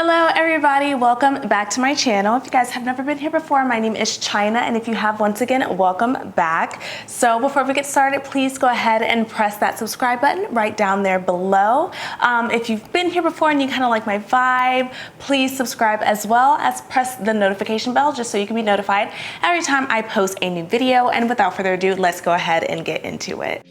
Hello everybody, welcome back to my channel. If you guys have never been here before, my name is China, and if you have, once again, welcome back. So before we get started, please go ahead and press that subscribe button right down there below. If you've been here before and you kind of like my vibe, please subscribe as well as press the notification bell just so you can be notified every time I post a new video. And without further ado, let's go ahead and get into it.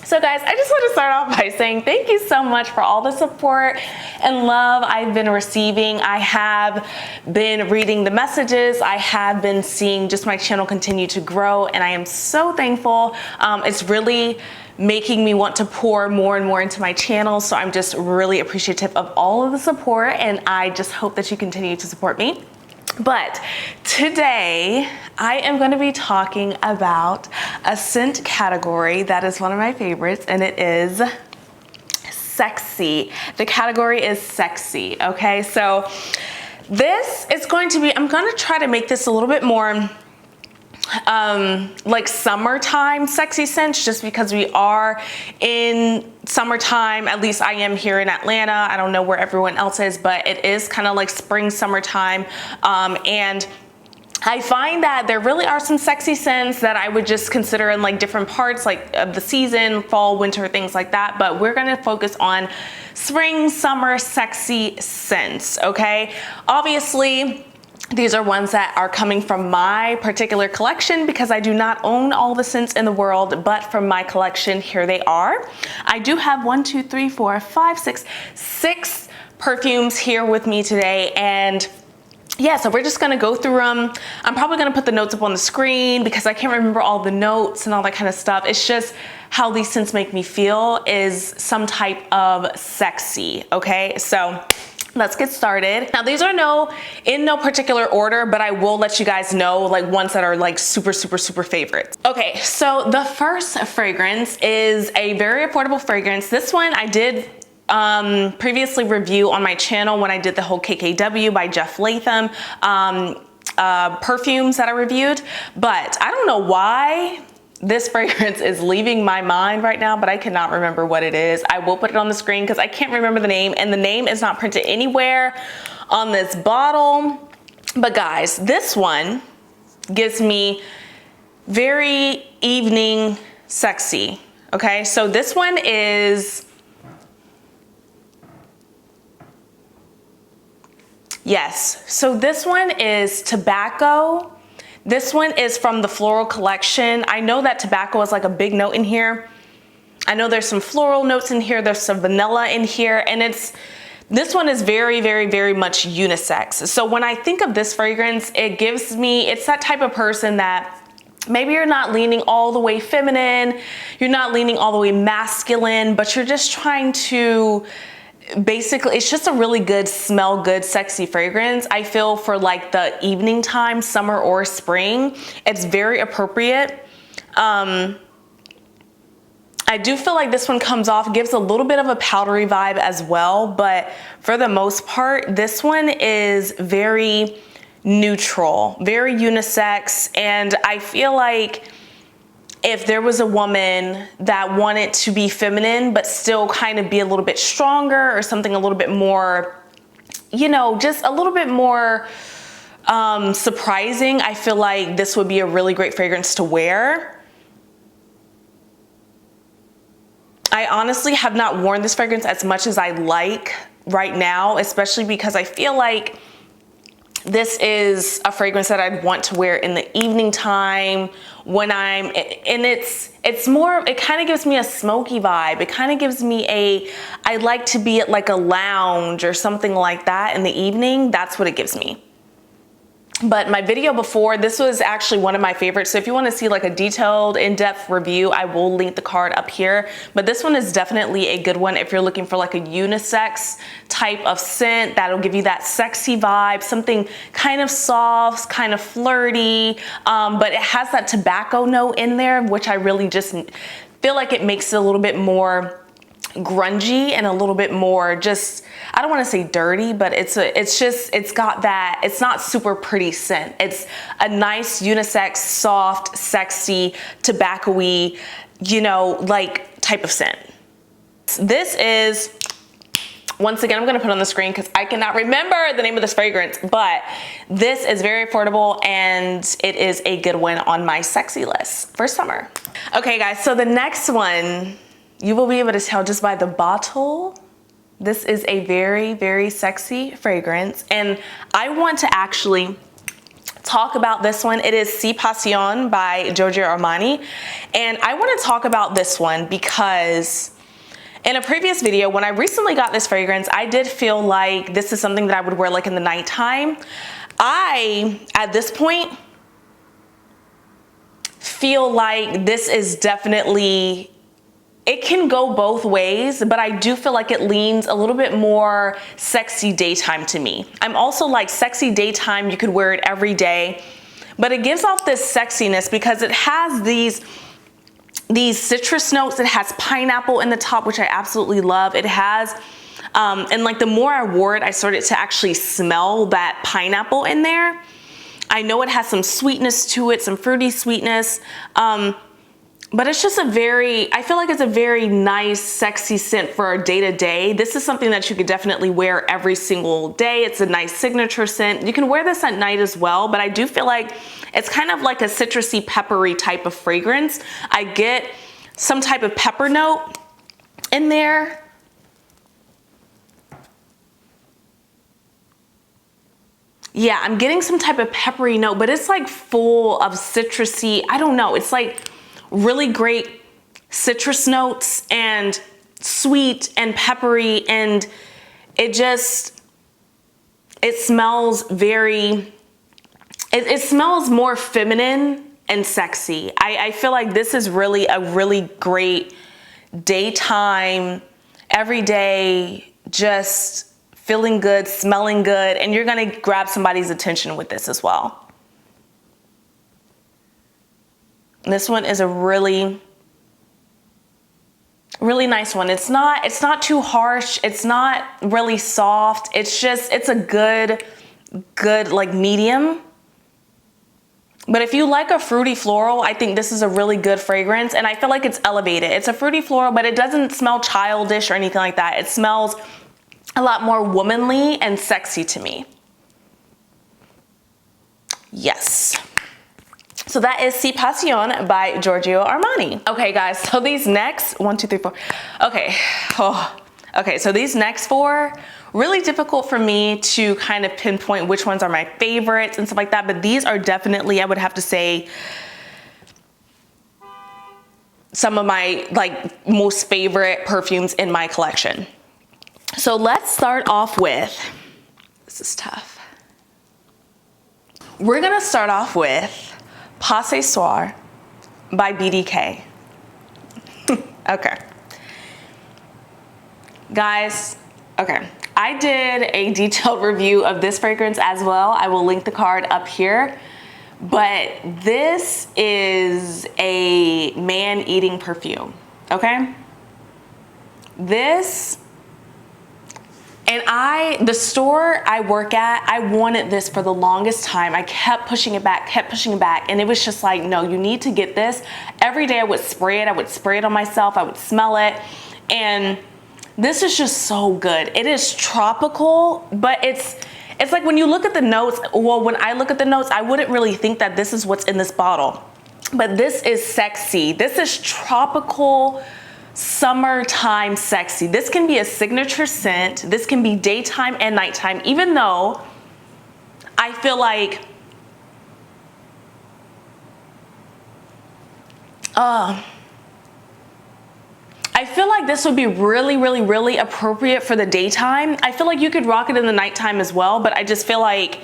So guys, I just want to start off by saying thank you so much for all the support and love I've been receiving. I have been reading the messages. I have been seeing just my channel continue to grow, and I am so thankful. It's really making me want to pour more and more into my channel. So I'm just really appreciative of all of the support, and I just hope that you continue to support me. But today I am going to be talking about a scent category that is one of my favorites, and it is sexy. The category is sexy. Okay, so this is going to be, I'm going to try to make this a little bit more like summertime sexy scents, just because we are in summertime. At least I am here in Atlanta. I don't know where everyone else is, but it is kind of like spring, summertime. And I find that there really are some sexy scents that I would just consider in like different parts like of the season, fall, winter, things like that. But we're going to focus on spring, summer sexy scents. Okay. Obviously, these are ones that are coming from my particular collection because I do not own all the scents in the world, but from my collection, here they are. I do have 6 perfumes here with me today, and yeah, so we're just gonna go through them. I'm probably gonna put the notes up on the screen because I can't remember all the notes and all that kind of stuff. It's just how these scents make me feel is some type of sexy, okay? So let's get started. Now these are in no particular order, but I will let you guys know like ones that are like super favorites. Okay, so the first fragrance is a very affordable fragrance. This one I did previously review on my channel when I did the whole KKW by LEATHAM perfumes that I reviewed, but I don't know why this fragrance is leaving my mind right now, but I cannot remember what it is. I will put it on the screen because I can't remember the name, and the name is not printed anywhere on this bottle. But guys, this one gives me very evening sexy. Okay, so this one is, yes, so this one is tobacco. This one is from the floral collection. I know that tobacco is like a big note in here. I know there's some floral notes in here. There's some vanilla in here, and this one is very much unisex. So when I think of this fragrance, it's that type of person that maybe you're not leaning all the way feminine, you're not leaning all the way masculine, but you're just trying to, basically, it's just a really good, smell good, sexy fragrance. I feel for like the evening time, summer or spring, it's very appropriate. I do feel like this one gives a little bit of a powdery vibe as well, but for the most part, this one is very neutral, very unisex, and I feel like if there was a woman that wanted to be feminine but still kind of be a little bit stronger or something a little bit more, you know, just a little bit more surprising, I feel like this would be a really great fragrance to wear. I honestly have not worn this fragrance as much as I like right now, especially because I feel like this is a fragrance that I'd want to wear in the evening time when and it's more, it kind of gives me a smoky vibe. It kind of gives me I like to be at like a lounge or something like that in the evening. That's what it gives me. But my video before, this was actually one of my favorites. So if you want to see like a detailed, in-depth review, I will link the card up here. But this one is definitely a good one if you're looking for like a unisex type of scent that'll give you that sexy vibe, something kind of soft, kind of flirty, but it has that tobacco note in there, which I really just feel like it makes it a little bit more grungy and a little bit more just, I don't want to say dirty, but it's got that, it's not super pretty scent. It's a nice unisex, soft, sexy, tobacco-y, you know, like type of scent. This is, once again, I'm gonna put on the screen because I cannot remember the name of this fragrance, but this is very affordable and it is a good one on my sexy list for summer. Okay guys, so the next one, you will be able to tell just by the bottle. This is a very, very sexy fragrance. And I want to actually talk about this one. It is Si Passion by Giorgio Armani. And I want to talk about this one because in a previous video, when I recently got this fragrance, I did feel like this is something that I would wear like in the nighttime. At this point, feel like this is definitely, it can go both ways, but I do feel like it leans a little bit more sexy daytime to me. I'm also like sexy daytime, you could wear it every day, but it gives off this sexiness because it has these citrus notes. It has pineapple in the top, which I absolutely love. It has, and like the more I wore it, I started to actually smell that pineapple in there. I know it has some sweetness to it, some fruity sweetness. But it's just I feel like it's a very nice, sexy scent for a day-to-day. This is something that you could definitely wear every single day. It's a nice signature scent. You can wear this at night as well, but I do feel like it's kind of like a citrusy, peppery type of fragrance. I get some type of pepper note in there. Yeah, I'm getting some type of peppery note, but it's like full of citrusy, I don't know, it's like really great citrus notes and sweet and peppery, and it smells very, it smells more feminine and sexy. I feel like this is really a really great daytime, everyday, just feeling good, smelling good, and you're gonna grab somebody's attention with this as well. This one is a really, really nice one. It's not too harsh. It's not really soft. It's a good like medium. But if you like a fruity floral, I think this is a really good fragrance, and I feel like it's elevated. It's a fruity floral, but it doesn't smell childish or anything like that. It smells a lot more womanly and sexy to me. Yes. So that is Si Passion by Giorgio Armani. Okay guys, so these next, 1, 2, 3, 4. Okay, okay, so these next 4, really difficult for me to kind of pinpoint which ones are my favorites and stuff like that, but these are definitely, I would have to say, some of my like most favorite perfumes in my collection. So let's start off with, this is tough. We're gonna start off with Passe Soir by BDK. Okay. Guys, okay. I did a detailed review of this fragrance as well. I will link the card up here. But this is a man-eating perfume, okay? This, and the store I work at, I wanted this for the longest time. I kept pushing it back, and it was just like, no, you need to get this. Every day I would spray it on myself, I would smell it, and this is just so good. It is tropical, but it's like when you look at the notes, well, when I look at the notes, I wouldn't really think that this is what's in this bottle, but this is sexy. This is tropical, summertime sexy. This can be a signature scent. This can be daytime and nighttime, even though I feel like this would be really, really, really appropriate for the daytime. I feel like you could rock it in the nighttime as well, but I just feel like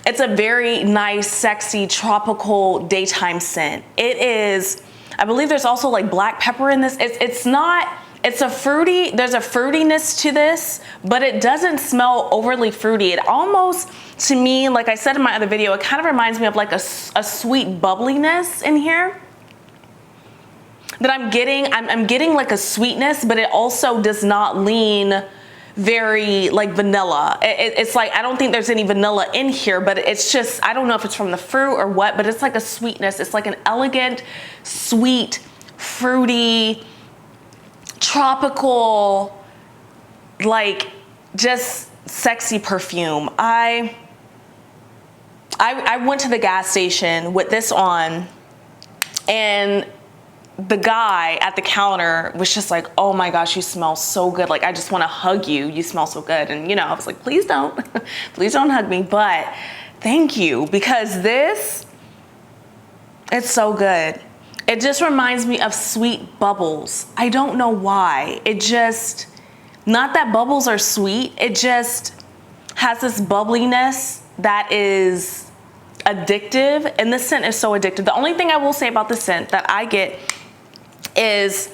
it's a very nice, sexy, tropical daytime scent. It is, I believe there's also like black pepper in this. It's a fruity, there's a fruitiness to this, but it doesn't smell overly fruity. It almost, to me, like I said in my other video, it kind of reminds me of like a sweet bubbliness in here. that I'm getting. I'm getting like a sweetness, but it also does not lean very like vanilla. It's like, I don't think there's any vanilla in here, but it's just, I don't know if it's from the fruit or what, but it's like a sweetness. It's like an elegant, sweet, fruity, tropical, like just sexy perfume. I went to the gas station with this on, and the guy at the counter was just like, oh my gosh, you smell so good. Like, I just want to hug you. You smell so good. And you know, I was like, please don't, please don't hug me. But thank you, because this, it's so good. It just reminds me of sweet bubbles. I don't know why. It just, not that bubbles are sweet. It just has this bubbliness that is addictive. And this scent is so addictive. The only thing I will say about the scent that I get is,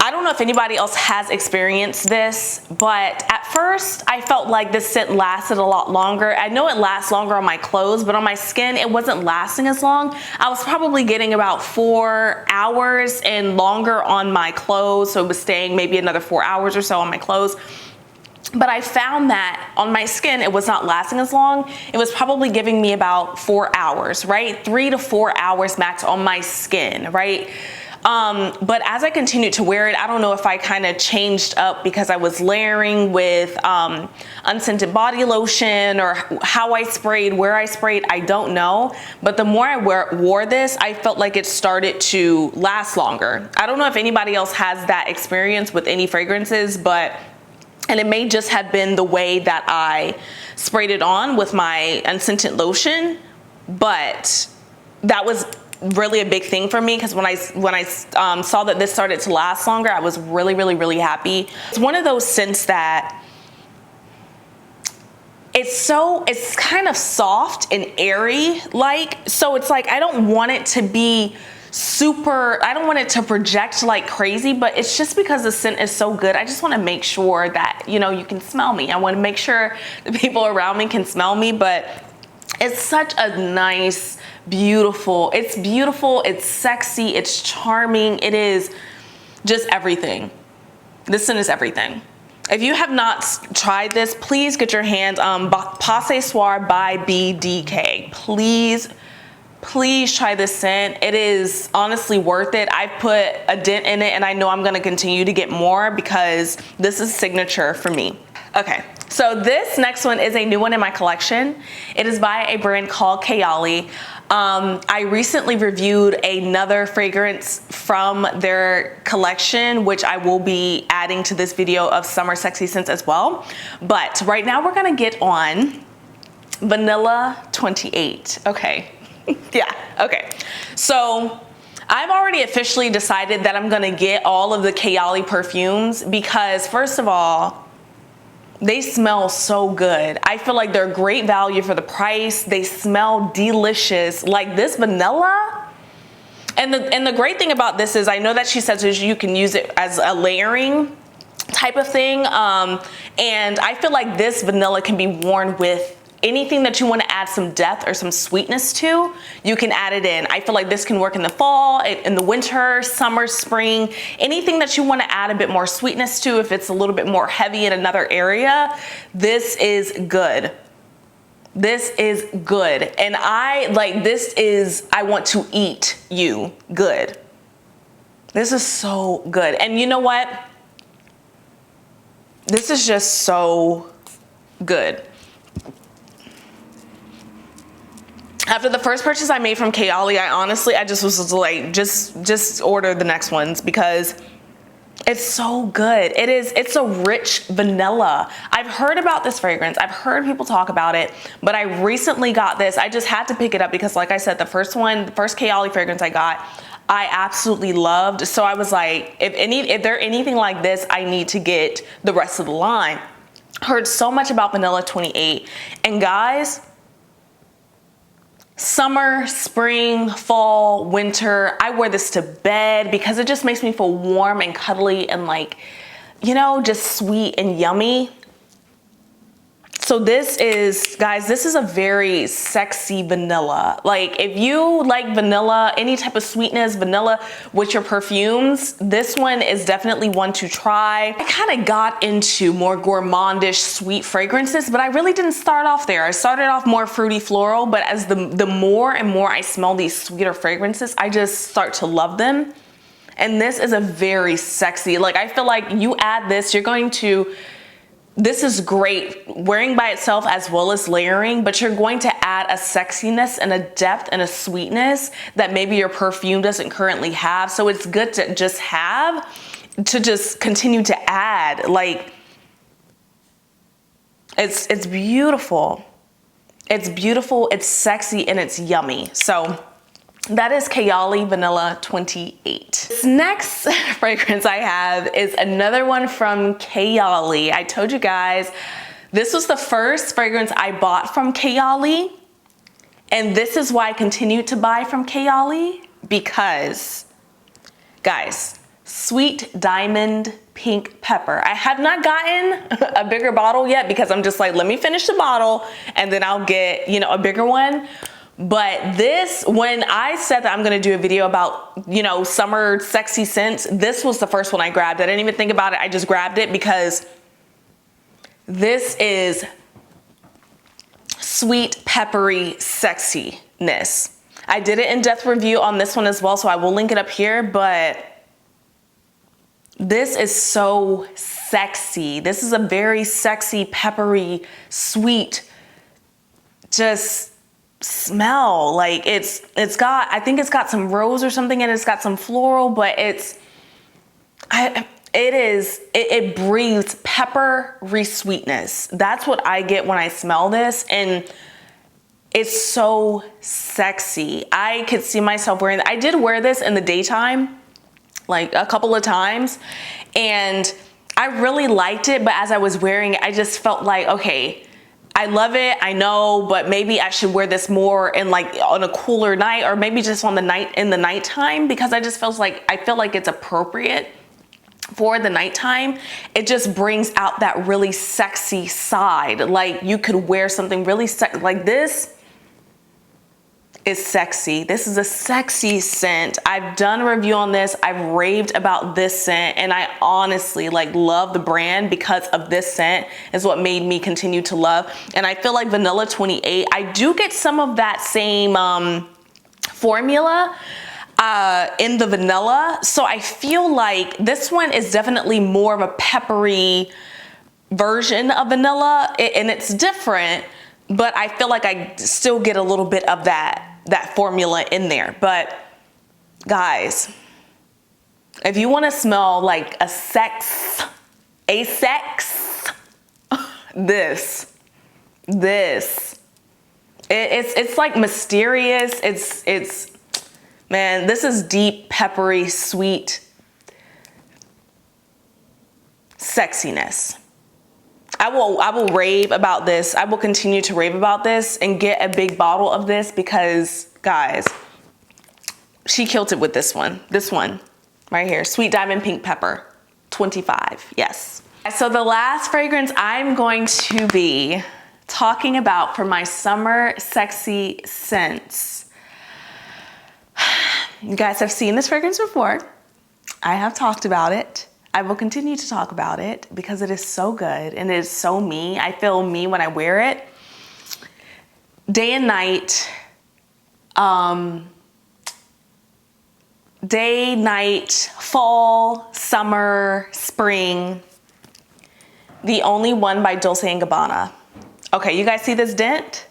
I don't know if anybody else has experienced this, but at first I felt like this scent lasted a lot longer. I know it lasts longer on my clothes, but on my skin, it wasn't lasting as long. I was probably getting about 4 hours and longer on my clothes. So it was staying maybe another 4 hours or so on my clothes. But I found that on my skin, it was not lasting as long. It was probably giving me about 4 hours, right? 3 to 4 hours max on my skin, right? But as I continued to wear it, I don't know if I kind of changed up because I was layering with unscented body lotion, or how I sprayed, where I sprayed, I don't know. But the more I wore this, I felt like it started to last longer. I don't know if anybody else has that experience with any fragrances, and it may just have been the way that I sprayed it on with my unscented lotion, but that was really a big thing for me, because when I saw that this started to last longer, I was really, really, really happy. It's one of those scents that it's kind of soft and airy, like, so it's like, I don't want it to be super, I don't want it to project like crazy, but it's just because the scent is so good. I just want to make sure that, you know, you can smell me. I want to make sure the people around me can smell me, but it's such a nice, beautiful, it's sexy, it's charming, it is just everything. This scent is everything. If you have not tried this, please get your hands on Soir by BDK. Please try this scent. It is honestly worth it. I put a dent in it, and I know I'm gonna continue to get more because this is signature for me. Okay, so this next one is a new one in my collection. It is by a brand called KAYALI. I recently reviewed another fragrance from their collection, which I will be adding to this video of summer sexy scents as well. But right now we're gonna get on Vanilla 28, okay. Yeah, okay. So I've already officially decided that I'm gonna get all of the KAYALI perfumes because, first of all, they smell so good. I feel like they're great value for the price. They smell delicious. Like this vanilla. And the great thing about this is, I know that she says you can use it as a layering type of thing. And I feel like this vanilla can be worn with anything that you want to add some depth or some sweetness to. You can add it in. I feel like this can work in the fall, in the winter, summer, spring, anything that you want to add a bit more sweetness to. If it's a little bit more heavy in another area, this is good. This is good. And I want to eat you good. This is so good. And you know what? This is just so good. After the first purchase I made from KAYALI, I just was like, just order the next ones because it's so good. It's a rich vanilla. I've heard about this fragrance. I've heard people talk about it, but I recently got this. I just had to pick it up because, like I said, the first KAYALI fragrance I got, I absolutely loved. So I was like, if they're anything like this, I need to get the rest of the line. Heard so much about Vanilla 28, and guys, summer, spring, fall, winter, I wear this to bed because it just makes me feel warm and cuddly and, like, you know, just sweet and yummy. So this is, guys, this is a very sexy vanilla. Like if you like vanilla, any type of sweetness, vanilla with your perfumes, this one is definitely one to try. I kind of got into more gourmandish sweet fragrances, but I really didn't start off there. I started off more fruity floral, but as the more and more I smell these sweeter fragrances, I just start to love them. And this is a very sexy, like I feel like you add this, you're going to, this is great wearing by itself as well as layering, but you're going to add a sexiness and a depth and a sweetness that maybe your perfume doesn't currently have. So it's good to just have, to just continue to add. Like, it's beautiful. It's beautiful, it's sexy, and it's yummy. So that is KAYALI Vanilla 28. This next fragrance I have is another one from KAYALI. I told you guys, this was the first fragrance I bought from KAYALI. And this is why I continue to buy from KAYALI, because, guys, Sweet Diamond Pink Pepper. I have not gotten a bigger bottle yet because I'm just like, let me finish the bottle and then I'll get, you know, a bigger one. But this, when I said that I'm gonna do a video about, you know, summer sexy scents, this was the first one I grabbed. I didn't even think about it. I just grabbed it because this is sweet, peppery sexiness. I did an in-depth review on this one as well, so I will link it up here, but this is so sexy. This is a very sexy, peppery, sweet, just smell. Like it's got, I think it's got some rose or something, and it's got some floral, but it breathes peppery sweetness. That's what I get when I smell this, and it's so sexy. I could see myself wearing, I did wear this in the daytime, like a couple of times, and I really liked it, but as I was wearing it, I just felt like, okay, I love it, I know, but maybe I should wear this more in like on a cooler night, or maybe just on the night, in the nighttime, because I just feels like, I feel like it's appropriate for the nighttime. It just brings out that really sexy side. Like you could wear something really sexy, like this is sexy. This is a sexy scent. I've done a review on this. I've raved about this scent, and I honestly like love the brand because of this scent is what made me continue to love. And I feel like Vanilla 28, I do get some of that same formula in the vanilla. So I feel like this one is definitely more of a peppery version of vanilla, and it's different, but I feel like I still get a little bit of that formula in there. But guys, if you want to smell like a sex, this, it's like mysterious. It's, man, this is deep, peppery, sweet sexiness. I will rave about this. I will continue to rave about this and get a big bottle of this because, guys, she killed it with this one. This one right here, Sweet Diamond Pink Pepper, 25, yes. So the last fragrance I'm going to be talking about for my summer sexy scents. You guys have seen this fragrance before. I have talked about it. I will continue to talk about it because it is so good and it is so me. I feel me when I wear it. Day and night, day, night, fall, summer, spring. The Only One by Dolce & Gabbana. Okay, you guys see this dent?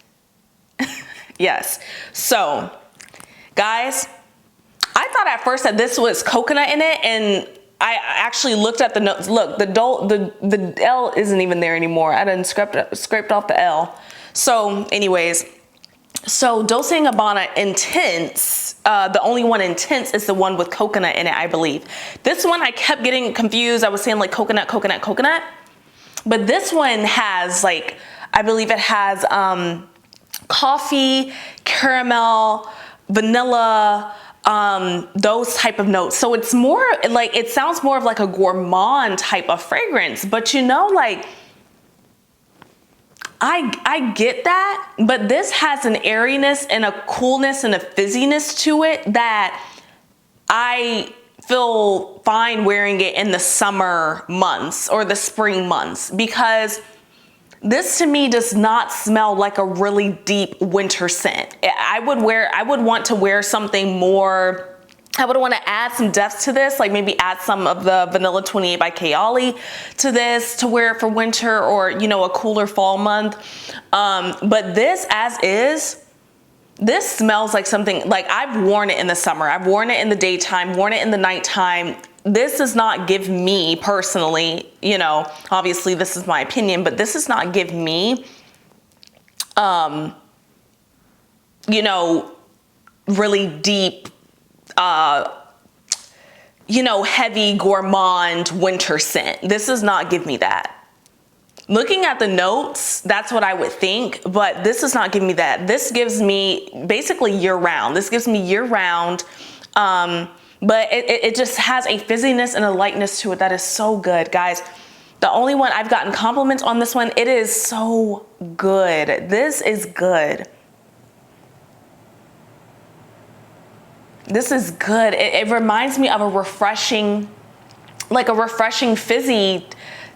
Yes. So, guys, I thought at first that this was coconut in it, and I actually looked at the notes. Look, the L isn't even there anymore. I done scraped off the L. So anyways, so Dolce & Gabbana Intense, the Only One Intense is the one with coconut in it, I believe. This one I kept getting confused. I was saying like coconut, coconut, coconut. But this one has like, I believe it has coffee, caramel, vanilla, those type of notes. So it's more like, it sounds more of like a gourmand type of fragrance, but you know, like I get that, but this has an airiness and a coolness and a fizziness to it that I feel fine wearing it in the summer months or the spring months, because this to me does not smell like a really deep winter scent. I would want to wear something more, I would want to add some depth to this, like maybe add some of the Vanilla 28 by KAYALI to this to wear it for winter or, you know, a cooler fall month. But this as is, this smells like something, like I've worn it in the summer, I've worn it in the daytime, worn it in the nighttime. This does not give me personally, you know, obviously this is my opinion, but this does not give me, you know, really deep, you know, heavy gourmand winter scent. This does not give me that. Looking at the notes, that's what I would think, but this does not give me that. This gives me basically year round. This gives me year round, but it just has a fizziness and a lightness to it that is so good, guys. The only one I've gotten compliments on this one, it is so good. This is good. This is good. It reminds me of a refreshing, like a refreshing fizzy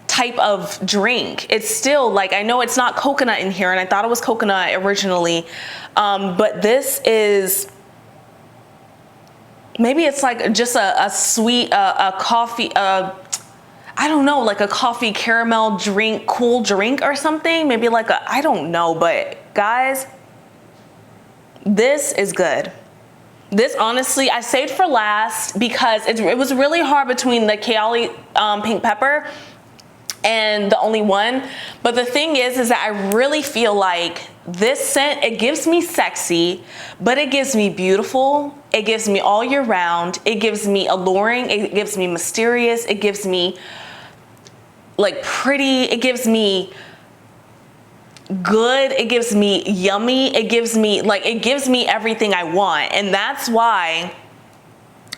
type of drink. It's still like, I know it's not coconut in here, and I thought it was coconut originally, but this is, maybe it's like just a sweet, a coffee, I don't know, like a coffee caramel drink, cool drink or something. Maybe like a, I don't know, but guys, this is good. This honestly, I saved for last because it was really hard between the KAYALI Pink Pepper and the only one. But the thing is that I really feel like this scent, it gives me sexy, but it gives me beautiful. It gives me all year round. It gives me alluring. It gives me mysterious. It gives me like pretty. It gives me good. It gives me yummy. It gives me like, it gives me everything I want. And that's why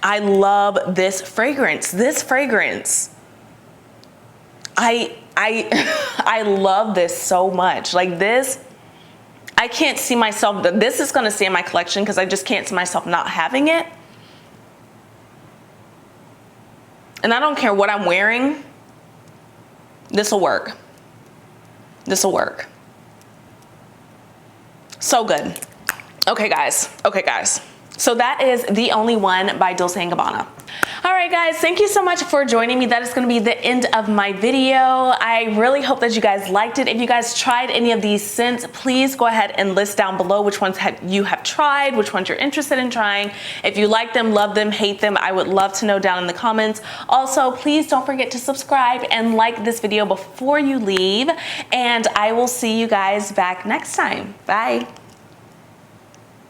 I love this fragrance. This fragrance, I love this so much. Like this, I can't see myself, this is gonna stay in my collection because I just can't see myself not having it. And I don't care what I'm wearing, this will work. This will work. So good. Okay guys, so that is The Only One by Dolce & Gabbana. All right guys, thank you so much for joining me. That is gonna be the end of my video. I really hope that you guys liked it. If you guys tried any of these scents, please go ahead and list down below which ones you have tried, which ones you're interested in trying. If you like them, love them, hate them, I would love to know down in the comments. Also, please don't forget to subscribe and like this video before you leave, and I will see you guys back next time. Bye.